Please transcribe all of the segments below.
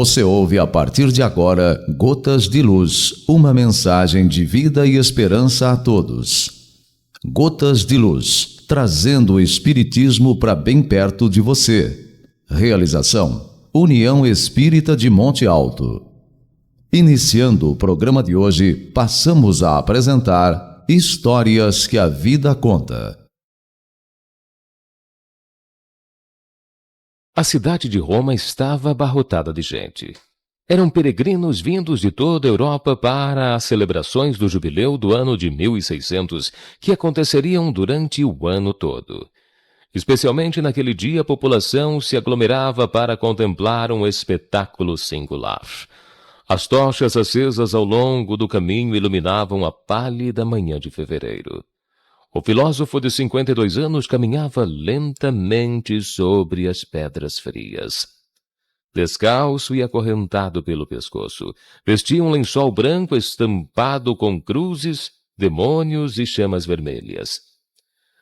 Você ouve a partir de agora Gotas de Luz, uma mensagem de vida e esperança a todos. Gotas de Luz, trazendo o Espiritismo para bem perto de você. Realização: União Espírita de Monte Alto. Iniciando o programa de hoje, passamos a apresentar Histórias que a Vida Conta. A cidade de Roma estava abarrotada de gente. Eram peregrinos vindos de toda a Europa para as celebrações do jubileu do ano de 1600, que aconteceriam durante o ano todo. Especialmente naquele dia, a população se aglomerava para contemplar um espetáculo singular. As tochas acesas ao longo do caminho iluminavam a pálida manhã de fevereiro. O filósofo de 52 anos caminhava lentamente sobre as pedras frias. Descalço e acorrentado pelo pescoço, vestia um lençol branco estampado com cruzes, demônios e chamas vermelhas.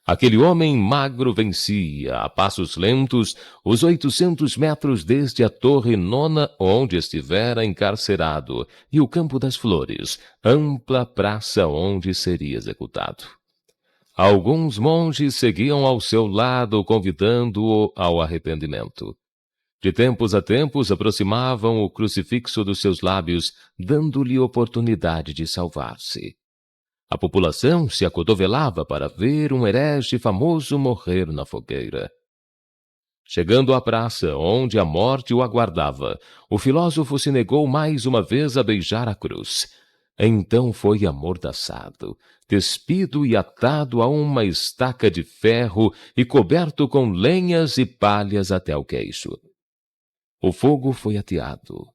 Aquele homem magro vencia, a passos lentos, os 800 metros desde a Torre Nona, onde estivera encarcerado, e o Campo das Flores, ampla praça onde seria executado. Alguns monges seguiam ao seu lado, convidando-o ao arrependimento. De tempos a tempos, aproximavam o crucifixo dos seus lábios, dando-lhe oportunidade de salvar-se. A população se acotovelava para ver um herege famoso morrer na fogueira. Chegando à praça, onde a morte o aguardava, o filósofo se negou mais uma vez a beijar a cruz. Então foi amordaçado, despido e atado a uma estaca de ferro e coberto com lenhas e palhas até o queixo. O fogo foi ateado.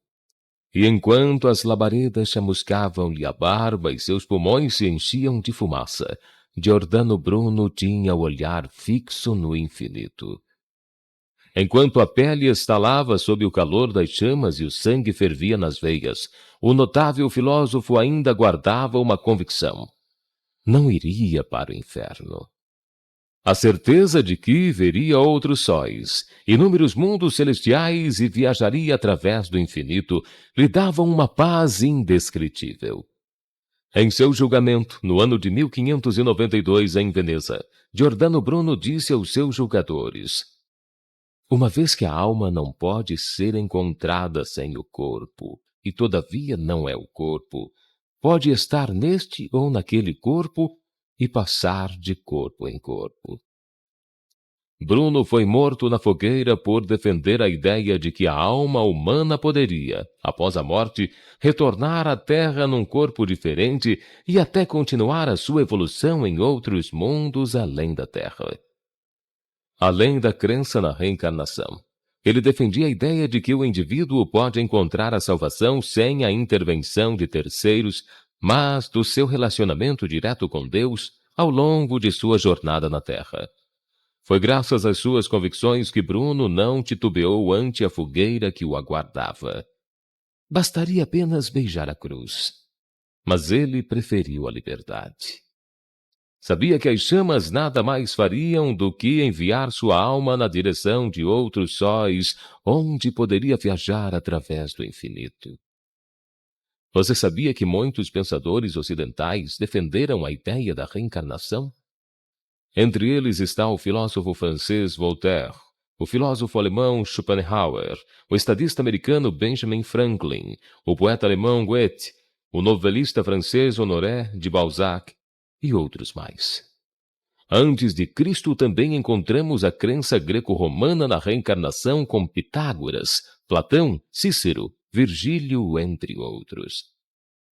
E enquanto as labaredas chamuscavam-lhe a barba e seus pulmões se enchiam de fumaça, Giordano Bruno tinha o olhar fixo no infinito. Enquanto a pele estalava sob o calor das chamas e o sangue fervia nas veias, o notável filósofo ainda guardava uma convicção: não iria para o inferno. A certeza de que veria outros sóis, inúmeros mundos celestiais e viajaria através do infinito, lhe davam uma paz indescritível. Em seu julgamento, no ano de 1592, em Veneza, Giordano Bruno disse aos seus julgadores: uma vez que a alma não pode ser encontrada sem o corpo, e todavia não é o corpo, pode estar neste ou naquele corpo e passar de corpo em corpo. Bruno foi morto na fogueira por defender a ideia de que a alma humana poderia, após a morte, retornar à Terra num corpo diferente e até continuar a sua evolução em outros mundos além da Terra. Além da crença na reencarnação, ele defendia a ideia de que o indivíduo pode encontrar a salvação sem a intervenção de terceiros, mas do seu relacionamento direto com Deus ao longo de sua jornada na Terra. Foi graças às suas convicções que Bruno não titubeou ante a fogueira que o aguardava. Bastaria apenas beijar a cruz. Mas ele preferiu a liberdade. Sabia que as chamas nada mais fariam do que enviar sua alma na direção de outros sóis, onde poderia viajar através do infinito. Você sabia que muitos pensadores ocidentais defenderam a ideia da reencarnação? Entre eles está o filósofo francês Voltaire, o filósofo alemão Schopenhauer, o estadista americano Benjamin Franklin, o poeta alemão Goethe, o novelista francês Honoré de Balzac e outros mais. Antes de Cristo também encontramos a crença greco-romana na reencarnação com Pitágoras, Platão, Cícero, Virgílio, entre outros.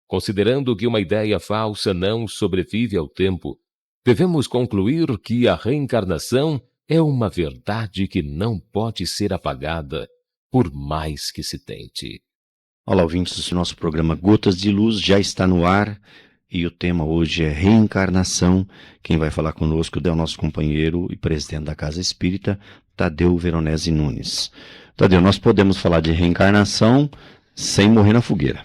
Considerando que uma ideia falsa não sobrevive ao tempo, devemos concluir que a reencarnação é uma verdade que não pode ser apagada, por mais que se tente. Olá, ouvintes do nosso programa Gotas de Luz, já está no ar e o tema hoje é reencarnação. Quem vai falar conosco é o nosso companheiro e presidente da Casa Espírita, Tadeu Veronese Nunes. Tadeu, nós podemos falar de reencarnação sem morrer na fogueira.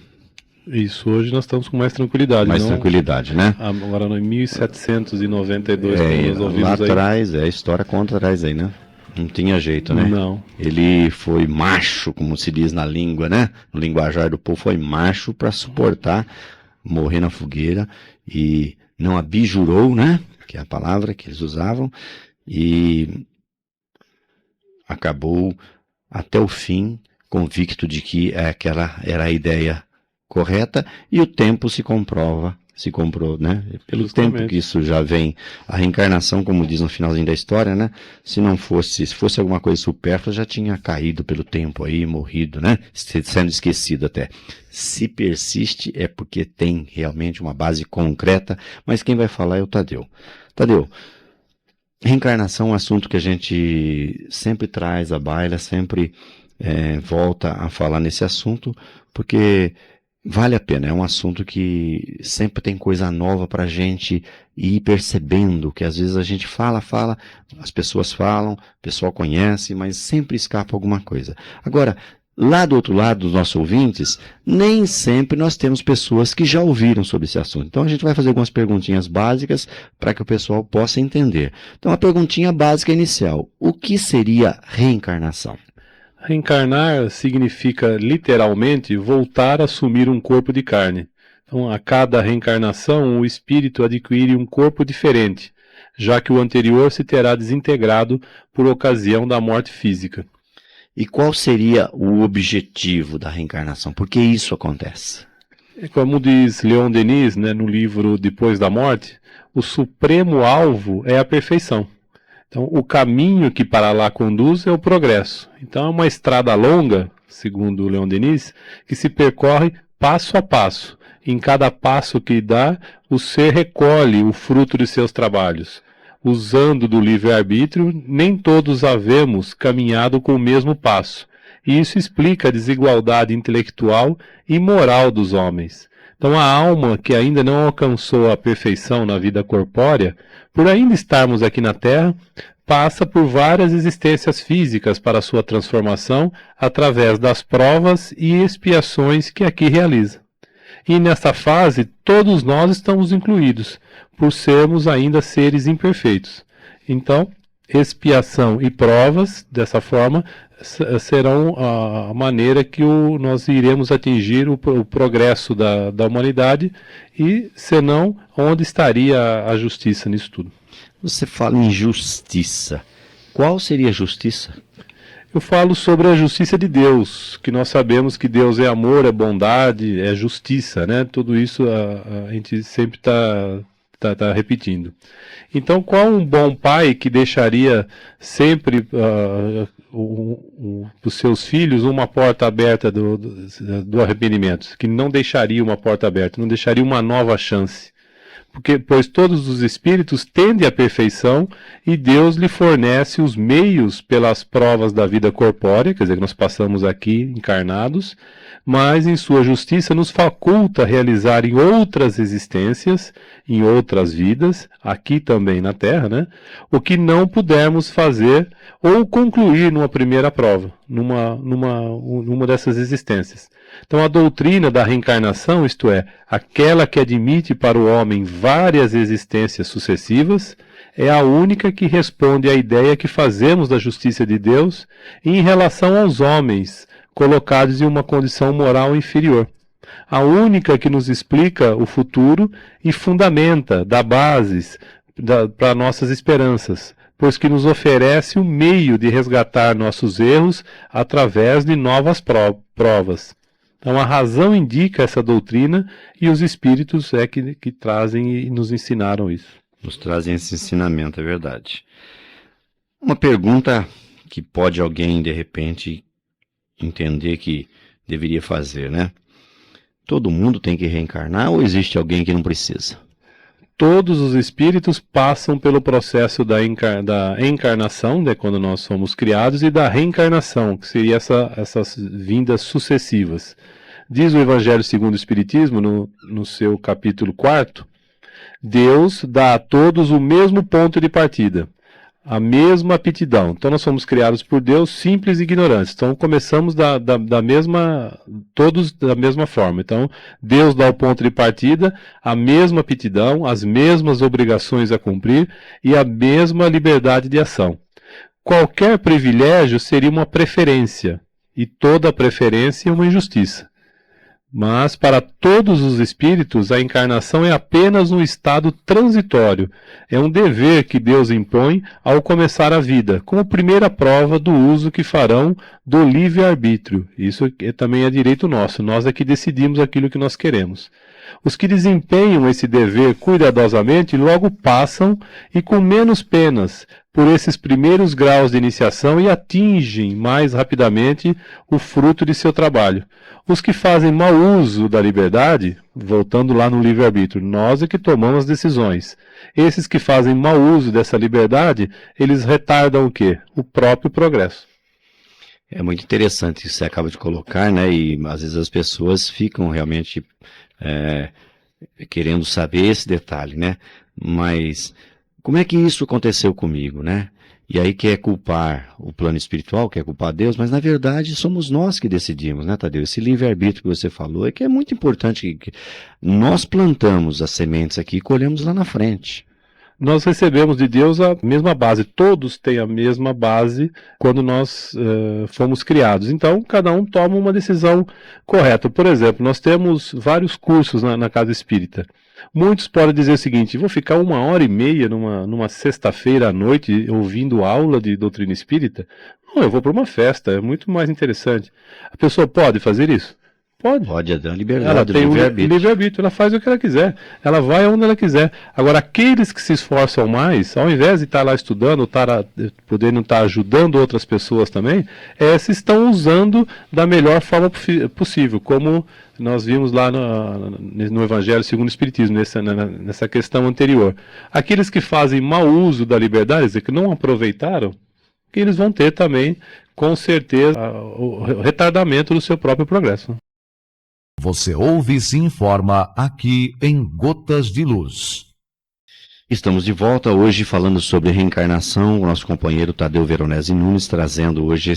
Isso, hoje nós estamos com mais tranquilidade. Mais tranquilidade, né? Agora em 1792, nós ouvimos lá aí. atrás, a história conta atrás aí, né? Não tinha jeito, né? Não. Ele foi macho, como se diz na língua, né? No linguajar do povo, foi macho para suportar morrer na fogueira e não abjurou, né? Que é a palavra que eles usavam, e acabou até o fim convicto de que aquela era a ideia correta, e o tempo se comprou, né? Pelo Justamente. tempo que isso já vem, a reencarnação, como diz no finalzinho da história, né? Se fosse alguma coisa supérflua, já tinha caído pelo tempo aí, morrido, né? Sendo esquecido até. Se persiste é porque tem realmente uma base concreta, mas quem vai falar é o Tadeu. Tadeu, reencarnação é um assunto que a gente sempre traz à baila, sempre volta a falar nesse assunto, porque vale a pena, é um assunto que sempre tem coisa nova para a gente ir percebendo, que às vezes a gente fala, as pessoas falam, o pessoal conhece, mas sempre escapa alguma coisa. Agora, lá do outro lado dos nossos ouvintes, nem sempre nós temos pessoas que já ouviram sobre esse assunto. Então a gente vai fazer algumas perguntinhas básicas para que o pessoal possa entender. Então a perguntinha básica inicial: o que seria reencarnação? Reencarnar significa literalmente voltar a assumir um corpo de carne. Então, a cada reencarnação, o espírito adquire um corpo diferente, já que o anterior se terá desintegrado por ocasião da morte física. E qual seria o objetivo da reencarnação? Por que isso acontece? Como diz Leon Denis, né, no livro Depois da Morte, o supremo alvo é a perfeição. Então, o caminho que para lá conduz é o progresso. Então, é uma estrada longa, segundo o Leon Denis, que se percorre passo a passo. Em cada passo que dá, o ser recolhe o fruto de seus trabalhos. Usando do livre-arbítrio, nem todos havemos caminhado com o mesmo passo. E isso explica a desigualdade intelectual e moral dos homens. Então, a alma que ainda não alcançou a perfeição na vida corpórea, por ainda estarmos aqui na Terra, passa por várias existências físicas para sua transformação através das provas e expiações que aqui realiza. E nessa fase, todos nós estamos incluídos, por sermos ainda seres imperfeitos. Então, expiação e provas, dessa forma, serão a maneira que nós iremos atingir o progresso da humanidade, e senão, onde estaria a justiça nisso tudo? Você fala em justiça. Qual seria a justiça? Eu falo sobre a justiça de Deus, que nós sabemos que Deus é amor, é bondade, é justiça, né? Tudo isso a gente sempre está repetindo. Então, qual um bom pai que deixaria sempre os seus filhos uma porta aberta do arrependimento? Que não deixaria uma porta aberta, não deixaria uma nova chance. Pois todos os espíritos tendem à perfeição e Deus lhe fornece os meios pelas provas da vida corpórea, quer dizer, que nós passamos aqui encarnados, mas em sua justiça nos faculta realizar em outras existências, em outras vidas, aqui também na Terra, né, o que não pudermos fazer ou concluir numa primeira prova, numa dessas existências. Então, a doutrina da reencarnação, isto é, aquela que admite para o homem várias existências sucessivas, é a única que responde à ideia que fazemos da justiça de Deus em relação aos homens colocados em uma condição moral inferior. A única que nos explica o futuro e fundamenta, dá bases para nossas esperanças, pois que nos oferece o meio de resgatar nossos erros através de novas provas. Então, a razão indica essa doutrina e os espíritos que trazem e nos ensinaram isso. Nos trazem esse ensinamento, é verdade. Uma pergunta que pode alguém, de repente, entender que deveria fazer, né? Todo mundo tem que reencarnar ou existe alguém que não precisa? Todos os espíritos passam pelo processo da encarnação, né, quando nós somos criados, e da reencarnação, que seria essas vindas sucessivas. Diz o Evangelho segundo o Espiritismo, no seu capítulo 4, Deus dá a todos o mesmo ponto de partida, a mesma aptidão. Então nós somos criados por Deus simples e ignorantes. Então começamos todos da mesma forma. Então Deus dá o ponto de partida, a mesma aptidão, as mesmas obrigações a cumprir e a mesma liberdade de ação. qualquer privilégio seria uma preferência, e toda preferência é uma injustiça. Mas, para todos os espíritos, a encarnação é apenas um estado transitório. É um dever que Deus impõe ao começar a vida, como primeira prova do uso que farão do livre-arbítrio. Isso também é direito nosso. Nós é que decidimos aquilo que nós queremos. Os que desempenham esse dever cuidadosamente logo passam e com menos penas por esses primeiros graus de iniciação e atingem mais rapidamente o fruto de seu trabalho. Os que fazem mau uso da liberdade, voltando lá no livre-arbítrio, nós é que tomamos as decisões. Esses que fazem mau uso dessa liberdade, eles retardam o quê? O próprio progresso. É muito interessante isso que você acaba de colocar, né? E às vezes as pessoas ficam realmente querendo saber esse detalhe, né? Mas como é que isso aconteceu comigo, né? E aí quer culpar o plano espiritual, quer culpar Deus, mas na verdade somos nós que decidimos, né, Tadeu? Esse livre-arbítrio que você falou é que é muito importante que nós plantamos as sementes aqui e colhemos lá na frente. Nós recebemos de Deus a mesma base, todos têm a mesma base quando nós fomos criados. Então, cada um toma uma decisão correta. Por exemplo, nós temos vários cursos na Casa Espírita. Muitos podem dizer o seguinte: vou ficar 1h30 numa sexta-feira à noite ouvindo aula de doutrina espírita? Não, eu vou para uma festa, é muito mais interessante. A pessoa pode fazer isso? Pode. Pode, é da liberdade, ela tem o livre-arbítrio, ela faz o que ela quiser, ela vai onde ela quiser. Agora, aqueles que se esforçam mais, ao invés de estar lá estudando, podendo estar ajudando outras pessoas também, se estão usando da melhor forma possível, como nós vimos lá no Evangelho segundo o Espiritismo, nessa questão anterior. Aqueles que fazem mau uso da liberdade, quer dizer, que não aproveitaram, que eles vão ter também, com certeza, o retardamento do seu próprio progresso. Você ouve e se informa aqui em Gotas de Luz. Estamos de volta hoje falando sobre reencarnação, o nosso companheiro Tadeu Veronese Nunes trazendo hoje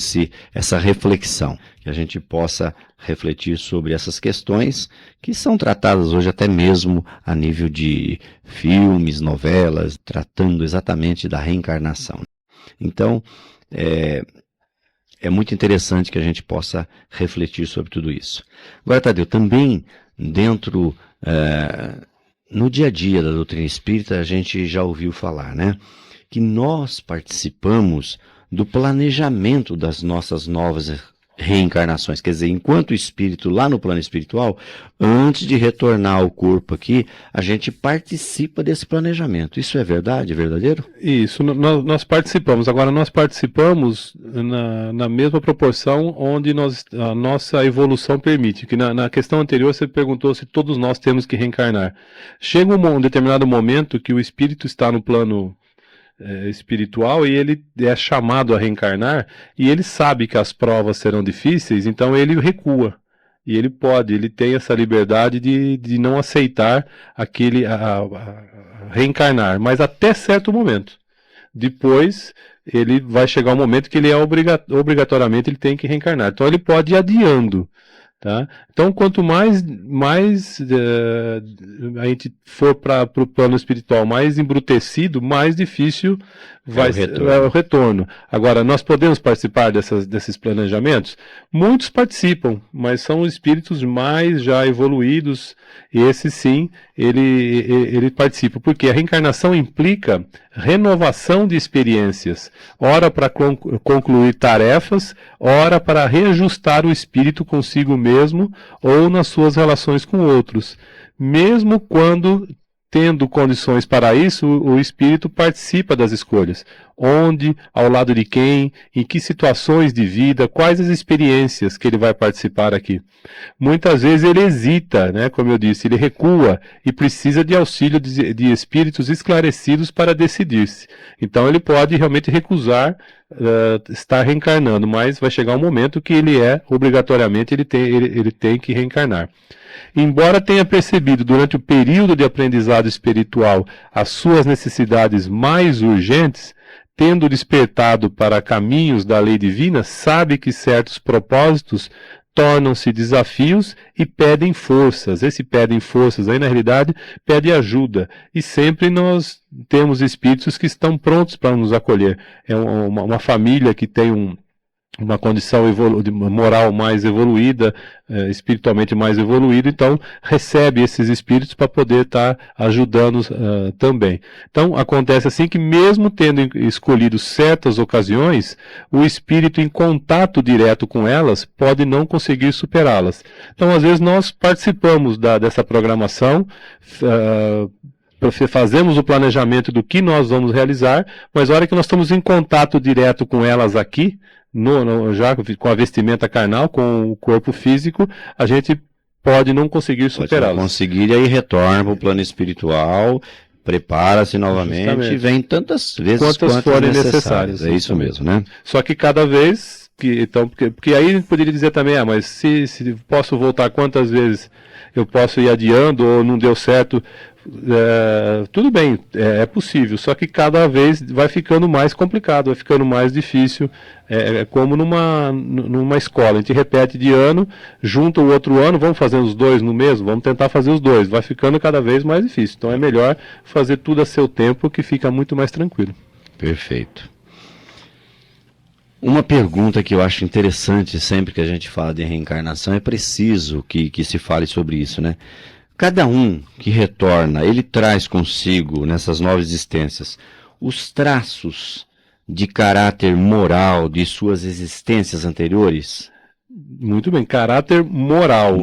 essa reflexão, que a gente possa refletir sobre essas questões que são tratadas hoje até mesmo a nível de filmes, novelas, tratando exatamente da reencarnação. Então, é muito interessante que a gente possa refletir sobre tudo isso. Agora, Tadeu, também dentro, no dia a dia da doutrina espírita, a gente já ouviu falar, né? Que nós participamos do planejamento das nossas novas reencarnações. Quer dizer, enquanto espírito lá no plano espiritual, antes de retornar ao corpo aqui, a gente participa desse planejamento. Isso é verdade? É verdadeiro? Isso, nós participamos. Agora, nós participamos na mesma proporção onde a nossa evolução permite. Que na questão anterior você perguntou se todos nós temos que reencarnar. Chega um determinado momento que o espírito está no plano espiritual e ele é chamado a reencarnar e ele sabe que as provas serão difíceis, então ele recua. E ele tem essa liberdade de não aceitar reencarnar, mas até certo momento. Depois, ele vai chegar um momento que ele obrigatoriamente ele tem que reencarnar. Então ele pode ir adiando. Tá? Então, quanto mais a gente for para o plano espiritual mais embrutecido, mais difícil vai ser o retorno. Agora, nós podemos participar desses planejamentos? Muitos participam, mas são os espíritos mais já evoluídos. Esse sim, ele participa, porque a reencarnação implica renovação de experiências, ora para concluir tarefas, ora para reajustar o espírito consigo mesmo ou nas suas relações com outros. Mesmo quando, tendo condições para isso, o espírito participa das escolhas. Onde, ao lado de quem, em que situações de vida, quais as experiências que ele vai participar aqui. Muitas vezes ele hesita, né? Como eu disse, ele recua e precisa de auxílio de espíritos esclarecidos para decidir-se. Então ele pode realmente recusar estar reencarnando, mas vai chegar um momento que obrigatoriamente, ele tem que reencarnar. Embora tenha percebido durante o período de aprendizado espiritual as suas necessidades mais urgentes, tendo despertado para caminhos da lei divina, sabe que certos propósitos tornam-se desafios e pedem forças. Esse pedem forças aí, na realidade, pede ajuda. E sempre nós temos espíritos que estão prontos para nos acolher. É uma família que tem uma condição moral mais evoluída, espiritualmente mais evoluída, então recebe esses espíritos para poder estar ajudando também. Então acontece assim que mesmo tendo escolhido certas ocasiões, o espírito em contato direto com elas pode não conseguir superá-las. Então às vezes nós participamos dessa programação, fazemos o planejamento do que nós vamos realizar, mas a hora que nós estamos em contato direto com elas aqui, já com a vestimenta carnal, com o corpo físico, a gente pode não conseguir superá-las. Pode conseguir e aí retorna para o plano espiritual, prepara-se novamente. Justamente. E vem tantas vezes quantas forem necessárias. É isso mesmo, né? Só que cada vez, porque aí a gente poderia dizer também, mas se posso voltar quantas vezes eu posso ir adiando ou não deu certo, tudo bem, é possível, só que cada vez vai ficando mais complicado, vai ficando mais difícil, como numa escola, a gente repete de ano, junta o outro ano, vamos fazer os dois no mesmo, vamos tentar fazer os dois, vai ficando cada vez mais difícil, então é melhor fazer tudo a seu tempo, que fica muito mais tranquilo. Perfeito. Uma pergunta que eu acho interessante sempre que a gente fala de reencarnação, é preciso que se fale sobre isso, né? Cada um que retorna, ele traz consigo, nessas novas existências, os traços de caráter moral de suas existências anteriores? Muito bem, caráter moral.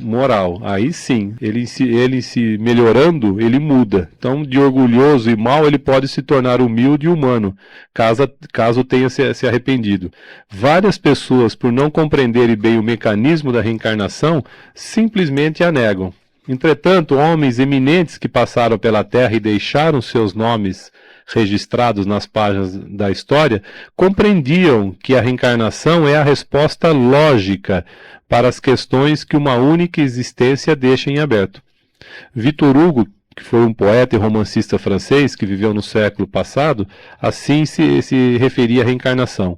Moral. Aí sim, ele se melhorando, ele muda. Então, de orgulhoso e mau, ele pode se tornar humilde e humano, caso tenha se arrependido. Várias pessoas, por não compreenderem bem o mecanismo da reencarnação, simplesmente a negam. Entretanto, homens eminentes que passaram pela Terra e deixaram seus nomes registrados nas páginas da história, compreendiam que a reencarnação é a resposta lógica para as questões que uma única existência deixa em aberto. Victor Hugo, que foi um poeta e romancista francês que viveu no século passado, assim se referia à reencarnação.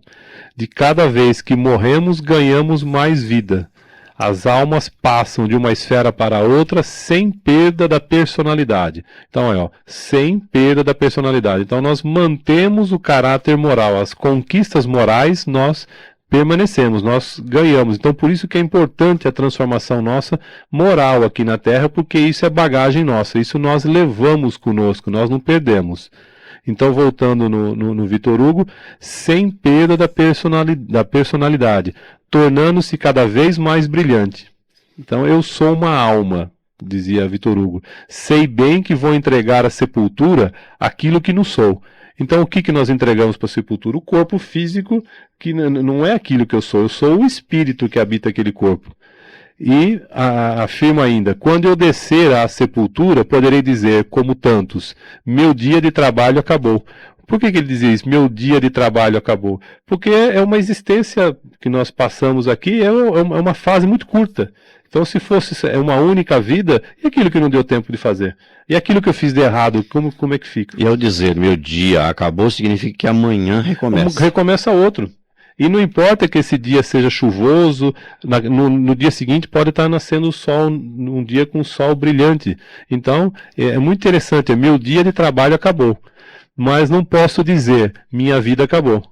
De cada vez que morremos, ganhamos mais vida. As almas passam de uma esfera para outra sem perda da personalidade. Então, sem perda da personalidade. Então, nós mantemos o caráter moral. As conquistas morais, nós permanecemos, nós ganhamos. Então, por isso que é importante a transformação nossa moral aqui na Terra, porque isso é bagagem nossa. Isso nós levamos conosco, nós não perdemos. Então, voltando no Victor Hugo, sem perda da personalidade, tornando-se cada vez mais brilhante. Então, eu sou uma alma, dizia Victor Hugo. Sei bem que vou entregar à sepultura aquilo que não sou. Então, o que nós entregamos para a sepultura? O corpo físico, que não é aquilo que eu sou o espírito que habita aquele corpo. E afirma ainda, quando eu descer à sepultura, poderei dizer, como tantos, meu dia de trabalho acabou. Por que ele dizia isso? Meu dia de trabalho acabou. Porque é uma existência que nós passamos aqui, é uma fase muito curta. Então, se fosse uma única vida, e aquilo que não deu tempo de fazer? E aquilo que eu fiz de errado, como é que fica? E ao dizer meu dia acabou, significa que amanhã recomeça. Recomeça outro. E não importa que esse dia seja chuvoso, no dia seguinte pode estar nascendo o sol, num dia com sol brilhante. Então, é muito interessante, meu dia de trabalho acabou. Mas não posso dizer, minha vida acabou.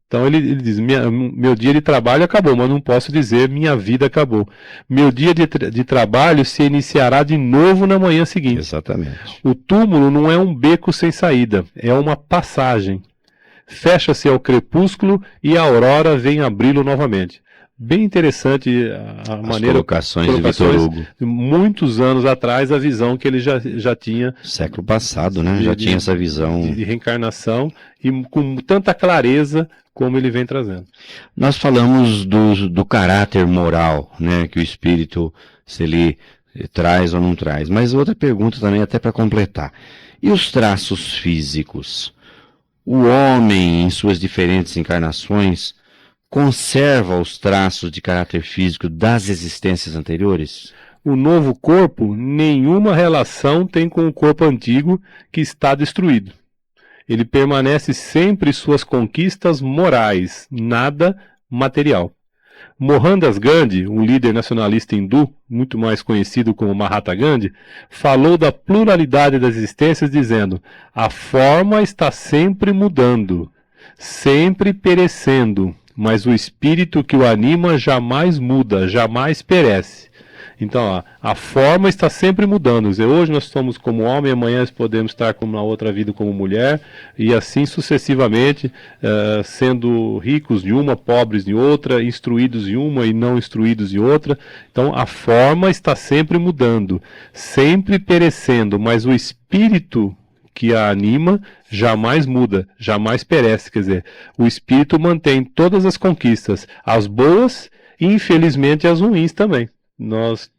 Então ele diz, meu dia de trabalho acabou, mas não posso dizer, minha vida acabou. Meu dia de trabalho se iniciará de novo na manhã seguinte. Exatamente. O túmulo não é um beco sem saída, é uma passagem. Fecha-se ao crepúsculo e a aurora vem abri-lo novamente. Bem interessante a maneira... Colocações de Victor Hugo. Muitos anos atrás, a visão que ele já tinha... Século passado, né? Já tinha essa visão... De reencarnação e com tanta clareza como ele vem trazendo. Nós falamos do caráter moral, né? Que o espírito, se ele traz ou não traz. Mas outra pergunta também, até para completar. E os traços físicos? O homem, em suas diferentes encarnações, conserva os traços de caráter físico das existências anteriores? O novo corpo, nenhuma relação tem com o corpo antigo que está destruído. Ele permanece sempre suas conquistas morais, nada material. Mohandas Gandhi, um líder nacionalista hindu, muito mais conhecido como Mahatma Gandhi, falou da pluralidade das existências, dizendo: a forma está sempre mudando, sempre perecendo, mas o espírito que o anima jamais muda, jamais perece. Então, ó, a forma está sempre mudando. Quer dizer, hoje nós somos como homem, amanhã nós podemos estar como na outra vida como mulher, e assim sucessivamente, sendo ricos de uma, pobres de outra, instruídos de uma e não instruídos de outra. Então, a forma está sempre mudando, sempre perecendo, mas o espírito que a anima jamais muda, jamais perece. Quer dizer, o espírito mantém todas as conquistas, as boas e, infelizmente, as ruins também.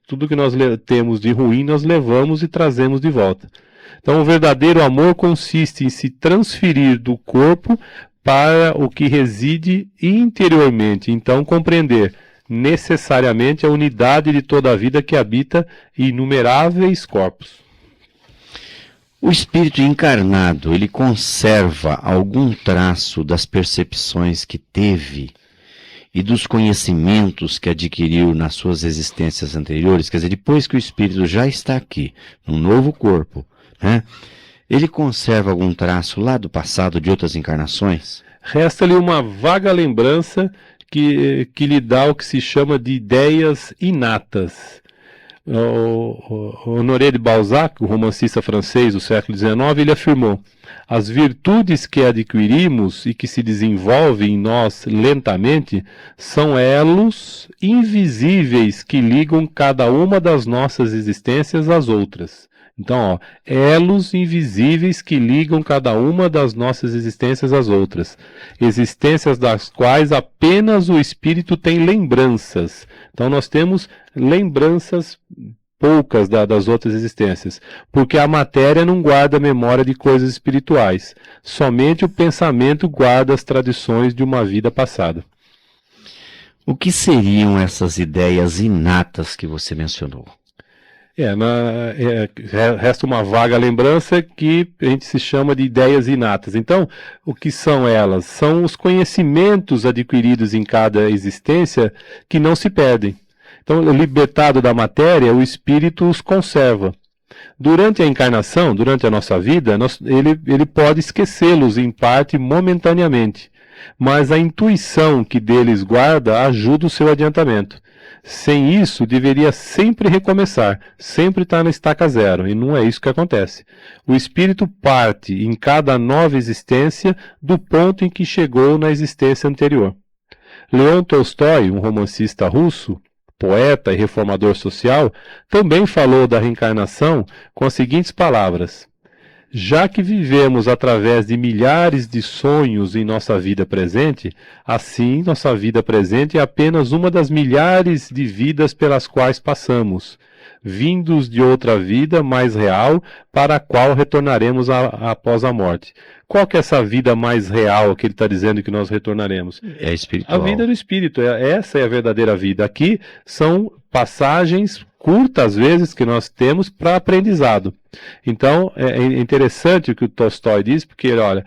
Tudo que nós temos de ruim, nós levamos e trazemos de volta. Então, o verdadeiro amor consiste em se transferir do corpo para o que reside interiormente. Então, compreender necessariamente a unidade de toda a vida que habita inumeráveis corpos. O espírito encarnado, ele conserva algum traço das percepções que teve e dos conhecimentos que adquiriu nas suas existências anteriores? Quer dizer, depois que o espírito já está aqui, num novo corpo, né, ele conserva algum traço lá do passado, de outras encarnações? Resta-lhe uma vaga lembrança que lhe dá o que se chama de ideias inatas. O Honoré de Balzac, o romancista francês do século XIX, ele afirmou: as virtudes que adquirimos e que se desenvolvem em nós lentamente são elos invisíveis que ligam cada uma das nossas existências às outras. Então, elos invisíveis que ligam cada uma das nossas existências às outras. Existências das quais apenas o espírito tem lembranças. Então, nós temos lembranças poucas das outras existências, porque a matéria não guarda memória de coisas espirituais. Somente o pensamento guarda as tradições de uma vida passada. O que seriam essas ideias inatas que você mencionou? Resta uma vaga lembrança que a gente se chama de ideias inatas. Então, o que são elas? São os conhecimentos adquiridos em cada existência que não se perdem. Então, libertado da matéria, o espírito os conserva. Durante a encarnação, durante a nossa vida, ele pode esquecê-los em parte momentaneamente, mas a intuição que deles guarda ajuda o seu adiantamento. Sem isso, deveria sempre recomeçar, sempre estar na estaca zero, e não é isso que acontece. O espírito parte, em cada nova existência, do ponto em que chegou na existência anterior. Leon Tolstói, um romancista russo, poeta e reformador social, também falou da reencarnação com as seguintes palavras: já que vivemos através de milhares de sonhos em nossa vida presente, assim nossa vida presente é apenas uma das milhares de vidas pelas quais passamos, vindos de outra vida mais real para a qual retornaremos após a morte. Qual que é essa vida mais real que ele está dizendo que nós retornaremos? É espiritual. A vida do espírito, essa é a verdadeira vida. Aqui são passagens curtas, às vezes, que nós temos para aprendizado. Então, é interessante o que o Tolstói diz, porque, olha,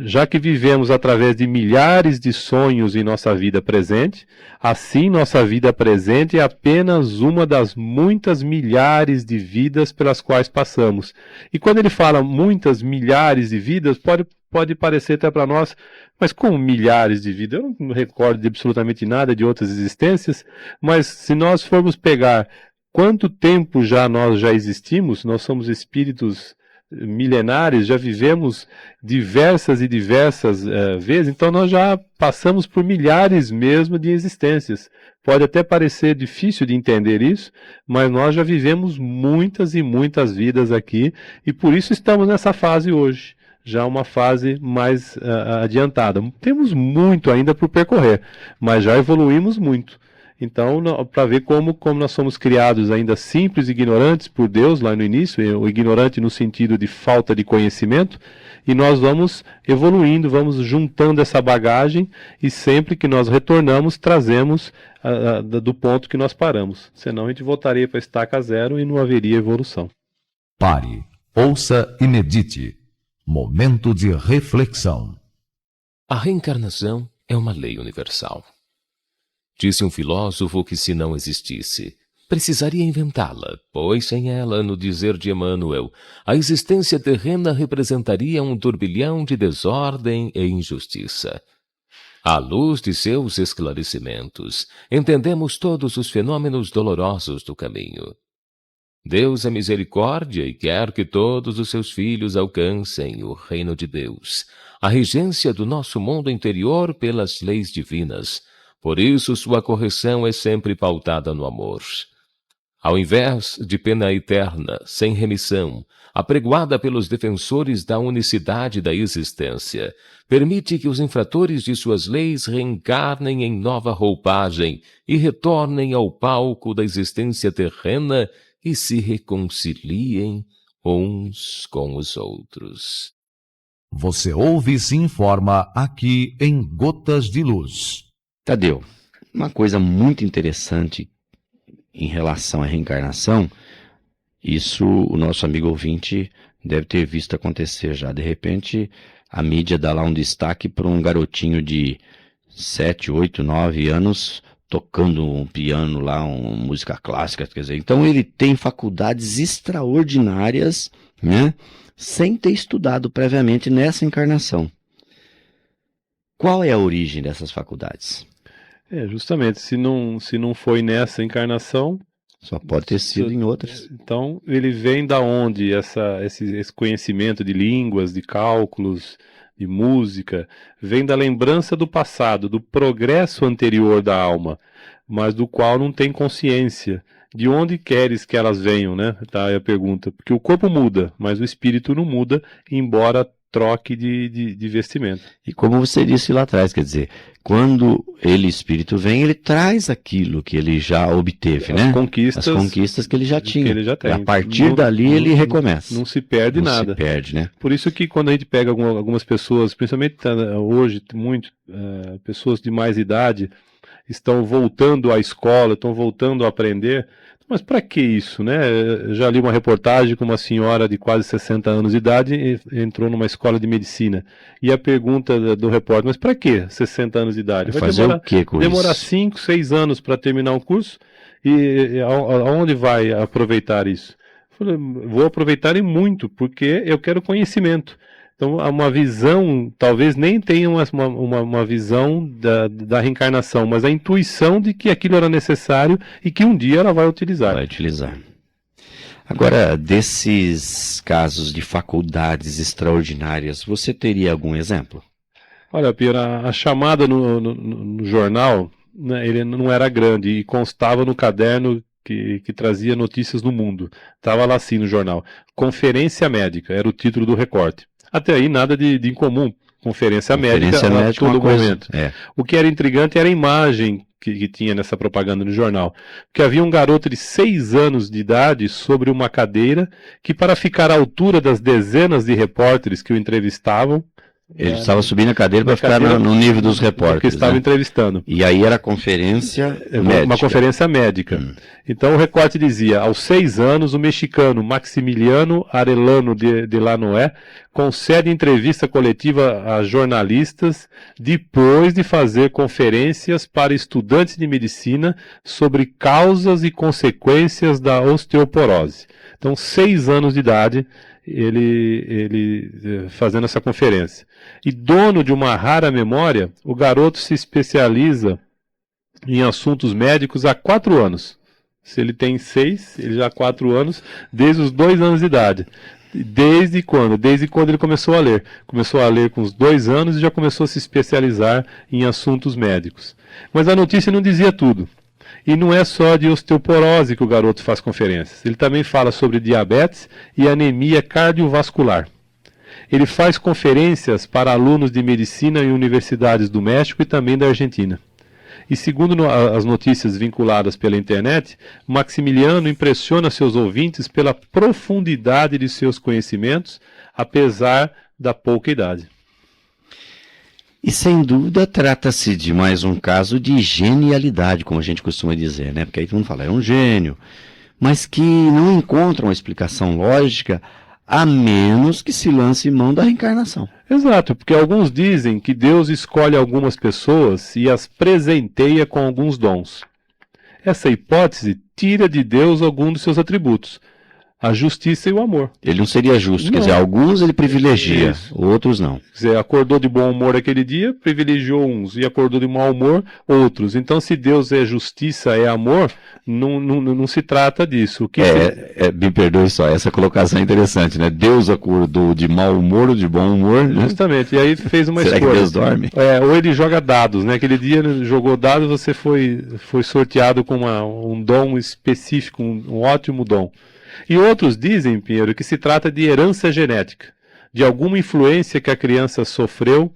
já que vivemos através de milhares de sonhos em nossa vida presente, assim nossa vida presente é apenas uma das muitas milhares de vidas pelas quais passamos. E quando ele fala muitas milhares de vidas, pode parecer até para nós, mas como milhares de vidas? Eu não recordo de absolutamente nada de outras existências, mas se nós formos pegar quanto tempo nós já existimos, nós somos espíritos milenares, já vivemos diversas e diversas vezes, então nós já passamos por milhares mesmo de existências. Pode até parecer difícil de entender isso, mas nós já vivemos muitas e muitas vidas aqui, e por isso estamos nessa fase hoje, já uma fase mais adiantada. Temos muito ainda por percorrer, mas já evoluímos muito. Então, para ver como nós somos criados ainda simples e ignorantes por Deus, lá no início, o ignorante no sentido de falta de conhecimento, e nós vamos evoluindo, vamos juntando essa bagagem, e sempre que nós retornamos, trazemos do ponto que nós paramos. Senão a gente voltaria para a estaca zero e não haveria evolução. Pare, ouça e medite. Momento de reflexão. A reencarnação é uma lei universal. Disse um filósofo que, se não existisse, precisaria inventá-la, pois sem ela, no dizer de Emmanuel, a existência terrena representaria um turbilhão de desordem e injustiça. À luz de seus esclarecimentos, entendemos todos os fenômenos dolorosos do caminho. Deus é misericórdia e quer que todos os seus filhos alcancem o reino de Deus, a regência do nosso mundo interior pelas leis divinas. Por isso, sua correção é sempre pautada no amor. Ao invés de pena eterna, sem remissão, apregoada pelos defensores da unicidade da existência, permite que os infratores de suas leis reencarnem em nova roupagem e retornem ao palco da existência terrena e se reconciliem uns com os outros. Você ouve e se informa aqui em Gotas de Luz. Tadeu, uma coisa muito interessante em relação à reencarnação, isso o nosso amigo ouvinte deve ter visto acontecer já. De repente, a mídia dá lá um destaque para um garotinho de 7, 8, 9 anos tocando um piano lá, uma música clássica, quer dizer, então ele tem faculdades extraordinárias, né, sem ter estudado previamente nessa encarnação. Qual é a origem dessas faculdades? Justamente, se não foi nessa encarnação, só pode ter sido em outras. Então, ele vem da onde esse conhecimento de línguas, de cálculos, de música, vem da lembrança do passado, do progresso anterior da alma, mas do qual não tem consciência. De onde queres que elas venham, né? Tá aí a pergunta. Porque o corpo muda, mas o espírito não muda, embora troque de vestimento. E como você disse lá atrás, quer dizer, quando ele, espírito, vem, ele traz aquilo que ele já obteve, né? As conquistas que ele já tinha. Ele já tem. A partir dali ele recomeça. Não se perde nada. Não se perde, né? Por isso que quando a gente pega algumas pessoas, principalmente hoje, pessoas de mais idade, estão voltando à escola, estão voltando a aprender. Mas para que isso, né? Eu já li uma reportagem com uma senhora de quase 60 anos de idade e entrou numa escola de medicina. E a pergunta do repórter, mas para que 60 anos de idade? Vai fazer o quê com isso? Demorar 5, 6 anos para terminar um curso e aonde vai aproveitar isso? Eu falei, vou aproveitar e muito, porque eu quero conhecimento. Então, uma visão, talvez nem tenha uma visão da reencarnação, mas a intuição de que aquilo era necessário e que um dia ela vai utilizar. Vai utilizar. Agora, desses casos de faculdades extraordinárias, você teria algum exemplo? Olha, Pira, a chamada no jornal, né, ele não era grande e constava no caderno que trazia notícias do mundo. Estava lá assim no jornal. Conferência médica, era o título do recorte. Até aí nada de incomum. Conferência médica a todo momento. O que era intrigante era a imagem que tinha nessa propaganda no jornal. Porque havia um garoto de 6 anos de idade sobre uma cadeira que, para ficar à altura das dezenas de repórteres que o entrevistavam, ele estava subindo a cadeira para ficar no nível dos repórteres. Que estava entrevistando. E aí era conferência médica. Uma conferência médica. Então o recorte dizia, aos 6 anos, o mexicano Maximiliano Arellano de Lanoé concede entrevista coletiva a jornalistas depois de fazer conferências para estudantes de medicina sobre causas e consequências da osteoporose. Então, 6 anos de idade, ele fazendo essa conferência. E dono de uma rara memória, o garoto se especializa em assuntos médicos há 4 anos. Se ele tem 6, ele já há 4 anos, desde os 2 anos de idade. Desde quando? Desde quando ele começou a ler. Começou a ler com os 2 anos e já começou a se especializar em assuntos médicos. Mas a notícia não dizia tudo. E não é só de osteoporose que o garoto faz conferências. Ele também fala sobre diabetes e anemia cardiovascular. Ele faz conferências para alunos de medicina em universidades do México e também da Argentina. E segundo as notícias vinculadas pela internet, Maximiliano impressiona seus ouvintes pela profundidade de seus conhecimentos, apesar da pouca idade. E sem dúvida trata-se de mais um caso de genialidade, como a gente costuma dizer, né? Porque aí todo mundo fala, é um gênio, mas que não encontra uma explicação lógica a menos que se lance mão da reencarnação. Exato, porque alguns dizem que Deus escolhe algumas pessoas e as presenteia com alguns dons. Essa hipótese tira de Deus algum dos seus atributos, a justiça e o amor. Ele não seria justo, quer Não. dizer, alguns ele privilegia, Isso. outros não. Quer dizer, acordou de bom humor aquele dia, privilegiou uns, e acordou de mau humor, outros. Então, se Deus é justiça, é amor, não se trata disso. O que Me perdoe só, essa colocação é interessante, né? Deus acordou de mau humor ou de bom humor, né? Justamente, e aí fez uma Será escolha. que Deus dorme? Ou ele joga dados, né? Aquele dia ele jogou dados, você foi sorteado com um dom específico, um ótimo dom. E outros dizem, Pinheiro, que se trata de herança genética, de alguma influência que a criança sofreu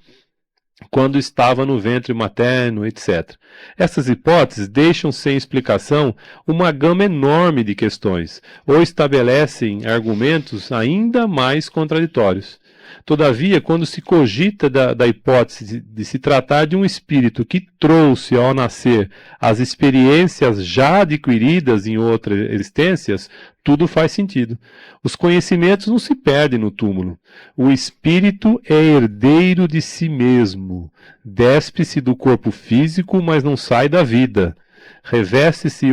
quando estava no ventre materno, etc. Essas hipóteses deixam sem explicação uma gama enorme de questões, ou estabelecem argumentos ainda mais contraditórios. Todavia, quando se cogita da hipótese de se tratar de um espírito que trouxe ao nascer as experiências já adquiridas em outras existências, tudo faz sentido. Os conhecimentos não se perdem no túmulo. O espírito é herdeiro de si mesmo. Despe-se do corpo físico, mas não sai da vida. Reveste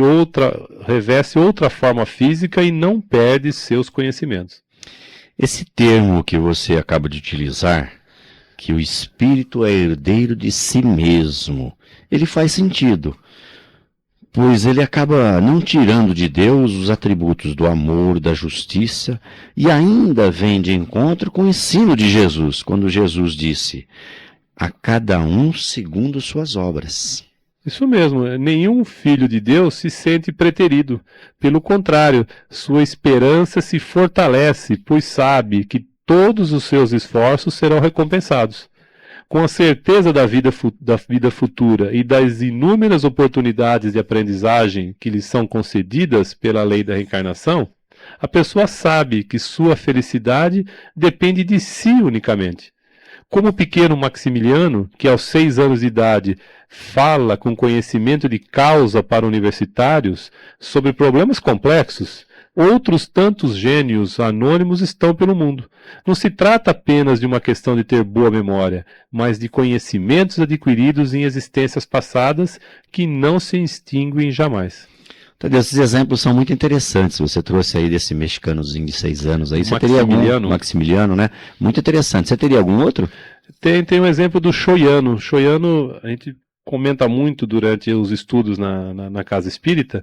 outra forma física e não perde seus conhecimentos. Esse termo que você acaba de utilizar, que o espírito é herdeiro de si mesmo, ele faz sentido, pois ele acaba não tirando de Deus os atributos do amor, da justiça, e ainda vem de encontro com o ensino de Jesus, quando Jesus disse, a cada um segundo suas obras. Isso mesmo, nenhum filho de Deus se sente preterido. Pelo contrário, sua esperança se fortalece, pois sabe que todos os seus esforços serão recompensados. Com a certeza da vida futura e das inúmeras oportunidades de aprendizagem que lhe são concedidas pela lei da reencarnação, a pessoa sabe que sua felicidade depende de si unicamente. Como o pequeno Maximiliano, que aos 6 anos de idade fala com conhecimento de causa para universitários sobre problemas complexos, outros tantos gênios anônimos estão pelo mundo. Não se trata apenas de uma questão de ter boa memória, mas de conhecimentos adquiridos em existências passadas que não se extinguem jamais. Tadeu, esses exemplos são muito interessantes. Você trouxe aí desse mexicanozinho de 6 anos aí. Você teria algum Maximiliano, né? Muito interessante. Você teria algum outro? Tem um exemplo do Choiano. Choiano, a gente comenta muito durante os estudos na Casa Espírita,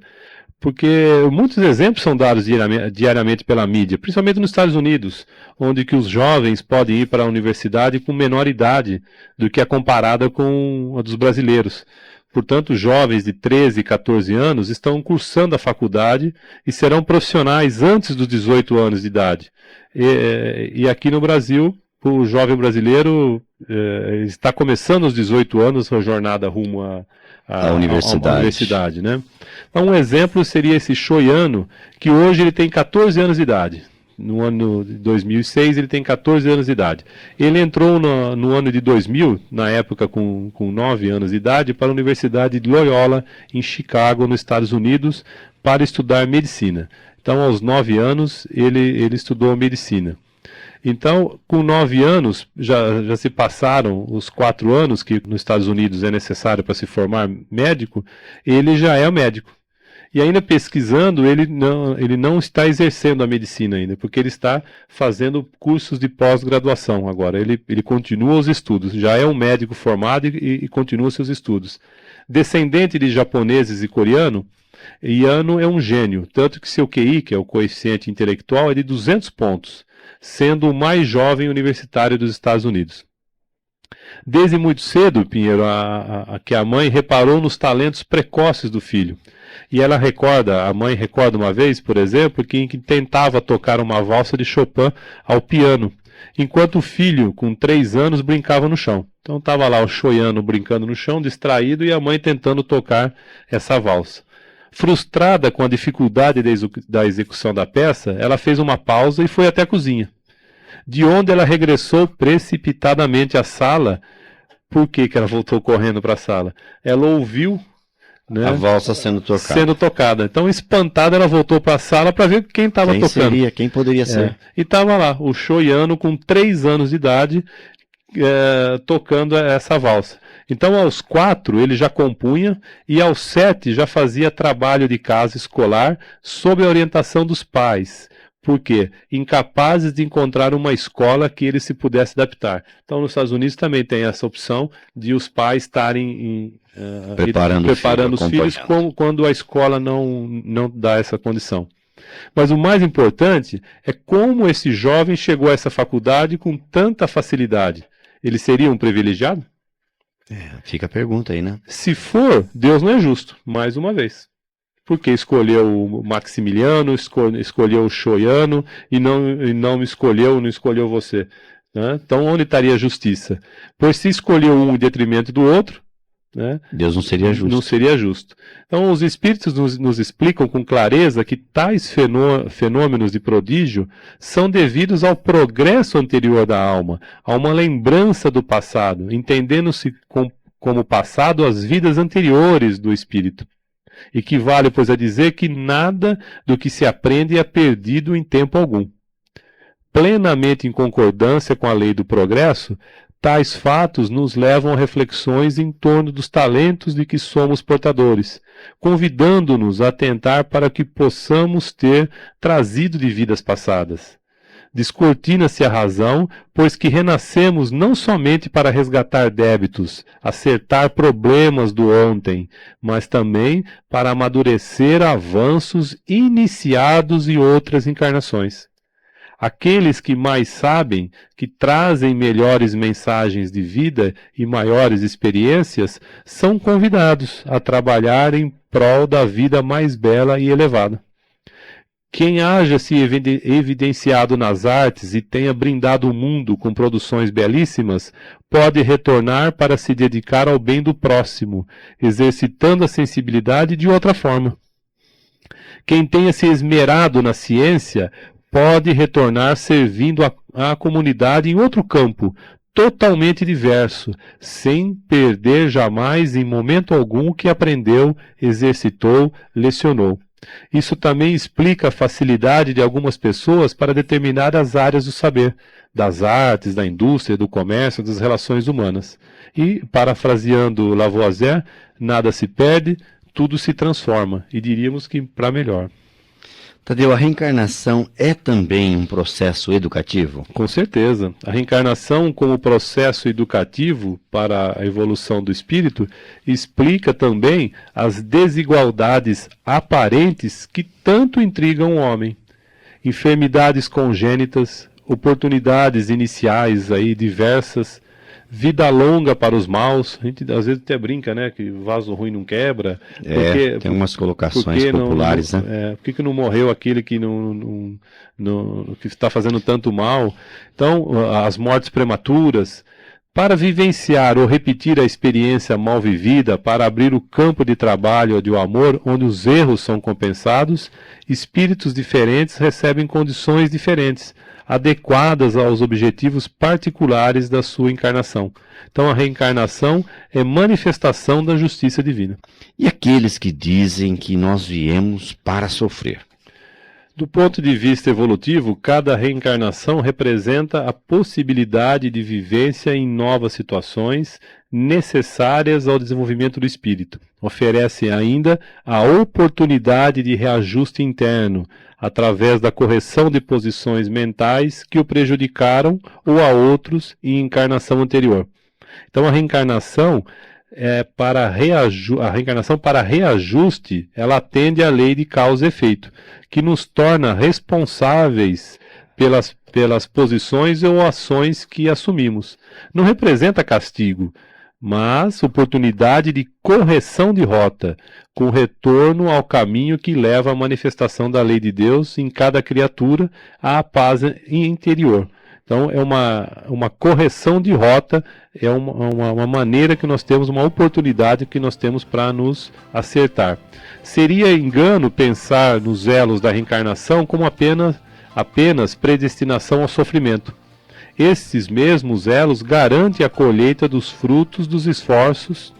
porque muitos exemplos são dados diariamente pela mídia, principalmente nos Estados Unidos, onde que os jovens podem ir para a universidade com menor idade do que a comparada com a dos brasileiros. Portanto, jovens de 13 e 14 anos estão cursando a faculdade e serão profissionais antes dos 18 anos de idade. E aqui no Brasil, o jovem brasileiro está começando aos 18 anos a jornada rumo à universidade, né? Então, um exemplo seria esse Choiano, que hoje ele tem 14 anos de idade. No ano de 2006 ele tem 14 anos de idade. Ele entrou no ano de 2000, na época com 9 anos de idade, para a Universidade de Loyola, em Chicago, nos Estados Unidos, para estudar medicina. Então, aos 9 anos, ele estudou medicina. Então, com 9 anos, já se passaram os 4 anos que nos Estados Unidos é necessário para se formar médico, ele já é médico. E ainda pesquisando, ele não está exercendo a medicina ainda, porque ele está fazendo cursos de pós-graduação agora. Ele continua os estudos, já é um médico formado e continua seus estudos. Descendente de japoneses e coreano, Yano é um gênio, tanto que seu QI, que é o coeficiente intelectual, é de 200 pontos, sendo o mais jovem universitário dos Estados Unidos. Desde muito cedo, Pinheiro, que a mãe reparou nos talentos precoces do filho. E a mãe recorda uma vez, por exemplo, que tentava tocar uma valsa de Chopin ao piano, enquanto o filho, com 3 anos, brincava no chão. Então estava lá o Choiano brincando no chão, distraído, e a mãe tentando tocar essa valsa. Frustrada com a dificuldade da execução da peça, ela fez uma pausa e foi até a cozinha, de onde ela regressou precipitadamente à sala. Por que ela voltou correndo para a sala? Ela ouviu né? A valsa sendo tocada. Então, espantada, ela voltou para a sala para ver quem estava tocando. Quem poderia ser? E estava lá, o Shoyano, com 3 anos de idade, tocando essa valsa. Então, aos 4, ele já compunha, e aos 7 já fazia trabalho de casa escolar sob a orientação dos pais. Por quê? Incapazes de encontrar uma escola que ele se pudesse adaptar. Então, nos Estados Unidos também tem essa opção de os pais estarem preparando os filhos quando a escola não dá essa condição. Mas o mais importante é como esse jovem chegou a essa faculdade com tanta facilidade. Ele seria um privilegiado? Fica a pergunta aí, né? Se for, Deus não é justo, mais uma vez. Porque escolheu o Maximiliano, escolheu o Shoyano e não escolheu você. Né? Então, onde estaria a justiça? Pois se escolheu um em detrimento do outro, né? Deus não seria justo. Não seria justo. Então, os Espíritos nos explicam com clareza que tais fenômenos de prodígio são devidos ao progresso anterior da alma, a uma lembrança do passado, entendendo-se como passado as vidas anteriores do Espírito. Equivale, pois, a dizer que nada do que se aprende é perdido em tempo algum. Plenamente em concordância com a lei do progresso, tais fatos nos levam a reflexões em torno dos talentos de que somos portadores, convidando-nos a atentar para o que possamos ter trazido de vidas passadas. Descortina-se a razão, pois que renascemos não somente para resgatar débitos, acertar problemas do ontem, mas também para amadurecer avanços iniciados em outras encarnações. Aqueles que mais sabem, que trazem melhores mensagens de vida e maiores experiências, são convidados a trabalhar em prol da vida mais bela e elevada. Quem haja se evidenciado nas artes e tenha brindado o mundo com produções belíssimas, pode retornar para se dedicar ao bem do próximo, exercitando a sensibilidade de outra forma. Quem tenha se esmerado na ciência, pode retornar servindo à comunidade em outro campo, totalmente diverso, sem perder jamais em momento algum o que aprendeu, exercitou, lecionou. Isso também explica a facilidade de algumas pessoas para determinadas áreas do saber, das artes, da indústria, do comércio, das relações humanas. E, parafraseando Lavoisier, nada se perde, tudo se transforma, e diríamos que para melhor. Tadeu, a reencarnação é também um processo educativo? Com certeza. A reencarnação como processo educativo para a evolução do espírito explica também as desigualdades aparentes que tanto intrigam o homem. Enfermidades congênitas, oportunidades iniciais aí diversas, vida longa para os maus. A gente às vezes até brinca, né, que vaso ruim não quebra. Tem umas colocações populares, né? Por que não morreu aquele que que está fazendo tanto mal? Então, as mortes prematuras. Para vivenciar ou repetir a experiência mal vivida, para abrir o campo de trabalho do amor, onde os erros são compensados, espíritos diferentes recebem condições diferentes, adequadas aos objetivos particulares da sua encarnação. Então, a reencarnação é manifestação da justiça divina. E aqueles que dizem que nós viemos para sofrer? Do ponto de vista evolutivo, cada reencarnação representa a possibilidade de vivência em novas situações necessárias ao desenvolvimento do espírito. Oferece ainda a oportunidade de reajuste interno, através da correção de posições mentais que o prejudicaram ou a outros em encarnação anterior. Então, a reencarnação para reajuste, ela atende à lei de causa e efeito, que nos torna responsáveis pelas posições ou ações que assumimos. Não representa castigo, mas oportunidade de correção de rota, com retorno ao caminho que leva à manifestação da lei de Deus em cada criatura, à paz interior. Então, é uma correção de rota, é uma maneira que nós temos, uma oportunidade que nós temos para nos acertar. Seria engano pensar nos elos da reencarnação como apenas predestinação ao sofrimento. Esses mesmos elos garantem a colheita dos frutos dos esforços,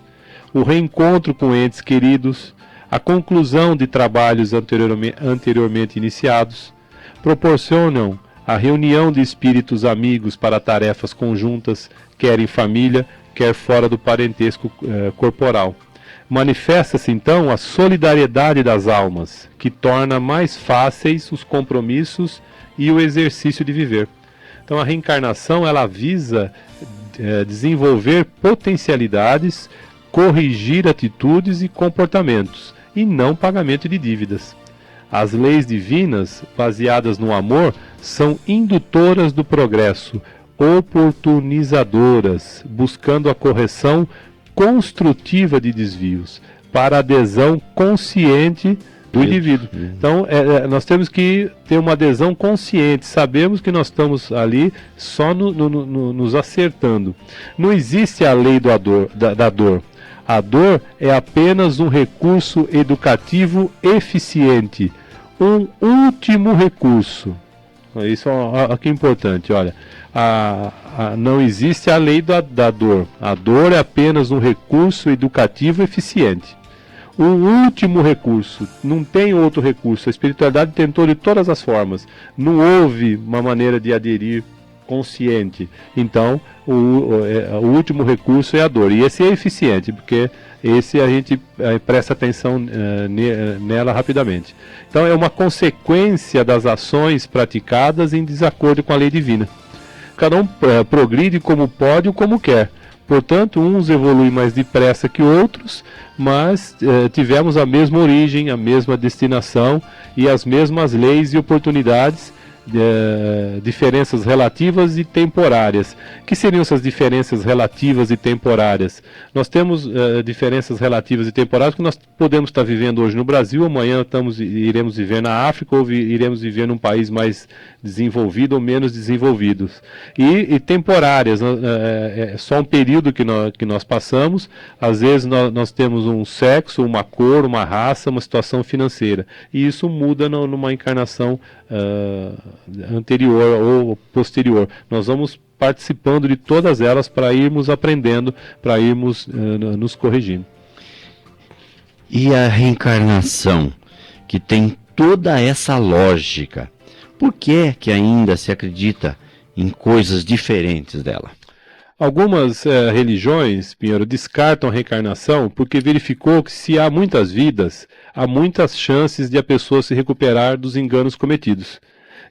o reencontro com entes queridos, a conclusão de trabalhos anteriormente iniciados, proporcionam a reunião de espíritos amigos para tarefas conjuntas, quer em família, quer fora do parentesco corporal. Manifesta-se então a solidariedade das almas, que torna mais fáceis os compromissos e o exercício de viver. Então a reencarnação ela visa desenvolver potencialidades, corrigir atitudes e comportamentos, e não pagamento de dívidas. As leis divinas, baseadas no amor, são indutoras do progresso, oportunizadoras, buscando a correção construtiva de desvios, para a adesão consciente do indivíduo. Então, nós temos que ter uma adesão consciente, sabemos que nós estamos ali só nos acertando. Não existe a lei da dor. A dor é apenas um recurso educativo eficiente, um último recurso. Isso aqui é importante, olha. Não existe a lei da dor. A dor é apenas um recurso educativo eficiente. Um último recurso, não tem outro recurso. A espiritualidade tentou de todas as formas. Não houve uma maneira de aderir consciente. Então, o último recurso é a dor. E esse é eficiente, porque esse a gente presta atenção nela rapidamente. Então, é uma consequência das ações praticadas em desacordo com a lei divina. Cada um progride como pode ou como quer. Portanto, uns evoluem mais depressa que outros, mas tivemos a mesma origem, a mesma destinação e as mesmas leis e oportunidades, diferenças relativas e temporárias. O que seriam essas diferenças relativas e temporárias? Nós temos diferenças relativas e temporárias que nós podemos estar vivendo hoje no Brasil, amanhã iremos viver na África ou iremos viver num país mais desenvolvido ou menos desenvolvido. E temporárias, é só um período que nós passamos. Às vezes nós temos um sexo, uma cor, uma raça, uma situação financeira. E isso muda numa encarnação anterior ou posterior. Nós vamos participando de todas elas para irmos aprendendo, para irmos nos corrigindo. E a reencarnação, que tem toda essa lógica, por que ainda se acredita em coisas diferentes dela? Algumas religiões, Pinheiro, descartam a reencarnação porque verificou que se há muitas vidas, há muitas chances de a pessoa se recuperar dos enganos cometidos.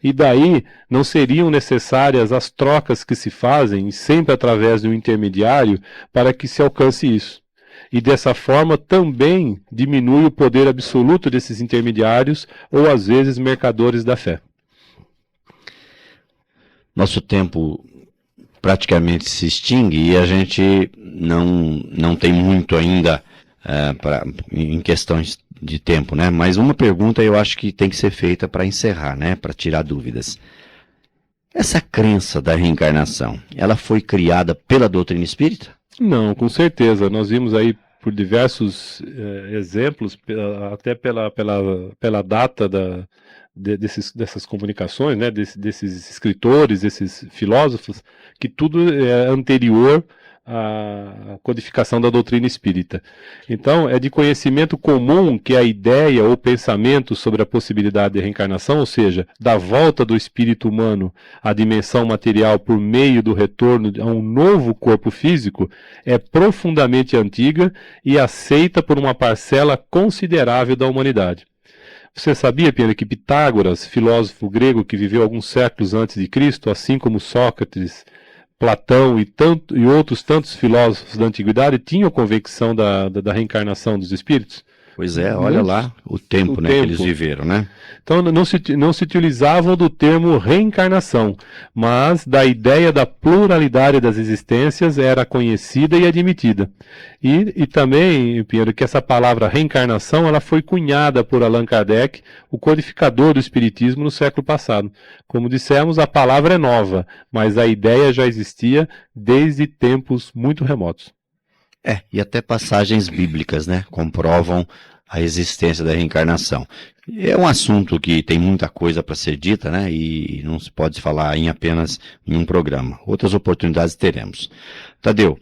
E daí não seriam necessárias as trocas que se fazem, sempre através de um intermediário, para que se alcance isso. E dessa forma também diminui o poder absoluto desses intermediários ou às vezes mercadores da fé. Nosso tempo praticamente se extingue e a gente não tem muito ainda em questões de tempo, né? Mas uma pergunta eu acho que tem que ser feita para encerrar, né? Para tirar dúvidas. Essa crença da reencarnação, ela foi criada pela doutrina espírita? Não, com certeza. Nós vimos aí por diversos exemplos, até pela data dessas comunicações, né? desses escritores, desses filósofos, que tudo é anterior à codificação da doutrina espírita. Então, é de conhecimento comum que a ideia ou pensamento sobre a possibilidade de reencarnação, ou seja, da volta do espírito humano à dimensão material por meio do retorno a um novo corpo físico, é profundamente antiga e aceita por uma parcela considerável da humanidade. Você sabia, Pedro, que Pitágoras, filósofo grego que viveu alguns séculos antes de Cristo, assim como Sócrates, Platão e outros tantos filósofos da antiguidade, tinham convicção da reencarnação dos espíritos? Pois é, olha lá o tempo, que eles viveram, né? Então não se utilizavam do termo reencarnação, mas da ideia da pluralidade das existências era conhecida e admitida. E também, Pinheiro, que essa palavra reencarnação ela foi cunhada por Allan Kardec, o codificador do Espiritismo no século passado. Como dissemos, a palavra é nova, mas a ideia já existia desde tempos muito remotos. E até passagens bíblicas, né, comprovam a existência da reencarnação. É um assunto que tem muita coisa para ser dita, né, e não se pode falar em apenas em um programa. Outras oportunidades teremos. Tadeu,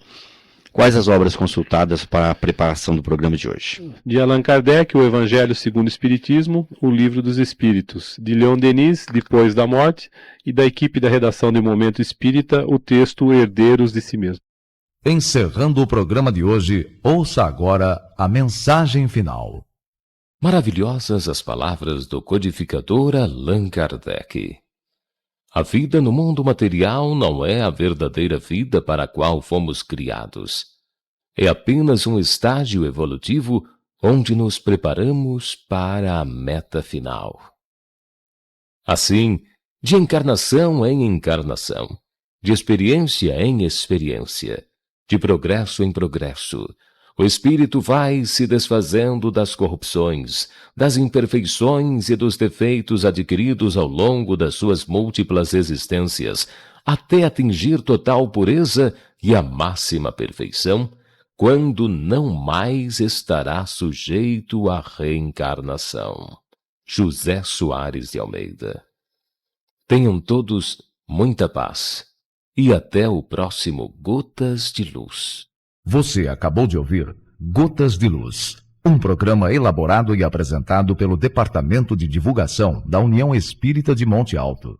Quais as obras consultadas para a preparação do programa de hoje? De Allan Kardec, o Evangelho segundo o Espiritismo, o Livro dos Espíritos. De Leon Denis, Depois da Morte, e da equipe da redação de Momento Espírita, o texto Herdeiros de Si Mesmo. Encerrando o programa de hoje, ouça agora a mensagem final. Maravilhosas as palavras do codificador Allan Kardec. A vida no mundo material não é a verdadeira vida para a qual fomos criados. É apenas um estágio evolutivo onde nos preparamos para a meta final. Assim, de encarnação em encarnação, de experiência em experiência, de progresso em progresso, o espírito vai se desfazendo das corrupções, das imperfeições e dos defeitos adquiridos ao longo das suas múltiplas existências, até atingir total pureza e a máxima perfeição, quando não mais estará sujeito à reencarnação. José Soares de Almeida. Tenham todos muita paz e até o próximo Gotas de Luz. Você acabou de ouvir Gotas de Luz, um programa elaborado e apresentado pelo Departamento de Divulgação da União Espírita de Monte Alto.